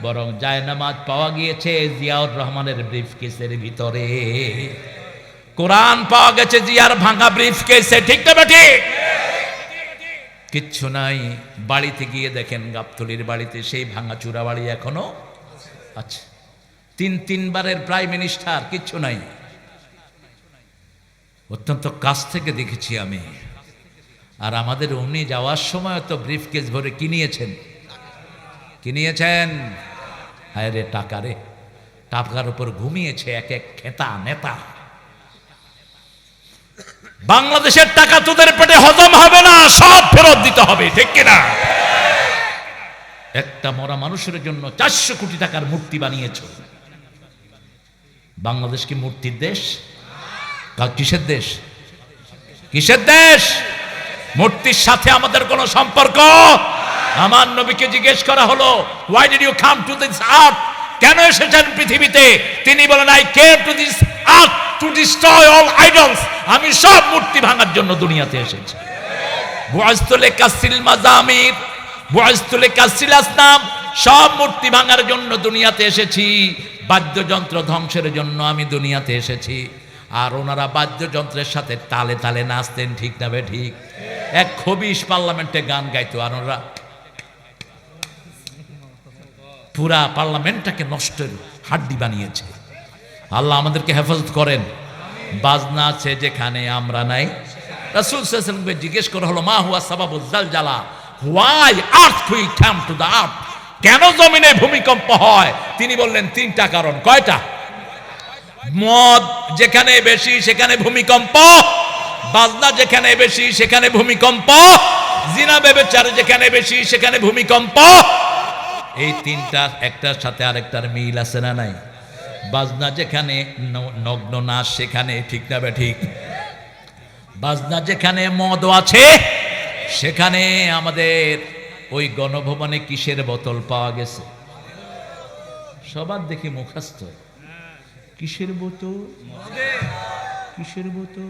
বরং জায়নামাজ পাওয়া গিয়েছে জিয়াউর রহমানের ব্রিফকেসের ভিতরে, কোরআন পাওয়া গেছে জিয়ার ভাঙা ব্রিফকেসে। ঠিক না ঠিক? কিচ্ছু নাই। বাড়িতে গিয়ে দেখেন গাবতলীর বাড়িতে সেই ভাঙাচুরা বাড়ি এখনো আছে। তিনবারের প্রাইম মিনিস্টার, কিচ্ছু নাই। অত্যন্ত কাছ থেকে দেখেছি আমি। আর আমাদের উনি যাওয়ার সময় তো ব্রিফকেস ভরে কিনিয়েছেন। হায় রে টাকা রে, টাকার উপর ঘুমিয়েছে এক এক খেতা নেতা। বাংলাদেশের টাকা তোদের পেটে হজম হবে না, সব ফেরত দিতে হবে। ঠিক কিনা? একটা মরা মানুষের জন্য 400 কোটি টাকার মূর্তি বানিয়েছ। বাংলাদেশ কি মূর্তির দেশ? কিসের দেশ? কিসের দেশ? মূর্তির সাথে আমাদের কোনো সম্পর্ক। আমার নবীকে জিজ্ঞেস করা হলো, why did you come to this earth? কেন এসেছেন পৃথিবীতে? তিনি বলেন, I came to this earth to destroy all idols. আমি সব মূর্তি ভাঙার জন্য দুনিয়াতে এসেছি। বুআইসতু লিকাসরিল মাযামির, বুআইসতু লিকাসরিল আসনাম, সব মূর্তি ভাঙার জন্য দুনিয়াতে এসেছি। বাদ্যযন্ত্র ধ্বংসের জন্য আমি দুনিয়াতে এসেছি। আর ওনারা বাদ্যযন্ত্রের সাথে তালে তালে নাচতেন। ঠিক না বে ঠিক? এক খবিশ পার্লামেন্টে গান গাইতো, আর ওনারা পুরা পার্লামেন্টটাকে নষ্টের হাড্ডি বানিয়েছে। আল্লাহ আমাদেরকে হেফাজত করেন। বাজনা আছে যেখানে আমরা নাই। রাসূল সাল্লাল্লাহু আলাইহি ওয়াসাল্লামকে জিজ্ঞেস করা হলো, মা হুয়া সাবাবুজ জালজালা, why earthquake come to the earth? কেন জমিনে ভূমিকম্প হয়? তিনি বললেন 3টা কারণ। কয়টা? মদ যেখানে বেশি সেখানে ভূমিকম্প, বাজনা যেখানে বেশি সেখানে ভূমিকম্প, জিনা ব্যভিচার যেখানে বেশি সেখানে ভূমিকম্প। এই 3টার একটার সাথে আরেকটার মিল আছে না নাই? বাজনা যেখানে নগ্ন নাচ সেখানে, ঠিক না বে ঠিক? বাজনা যেখানে মদ আছে সেখানে আমাদের ওই গণভবনে কিসের বোতল পাওয়া গেছে? সবার দেখি মুখস্থ। কিসের বোতল? কিসের বোতল?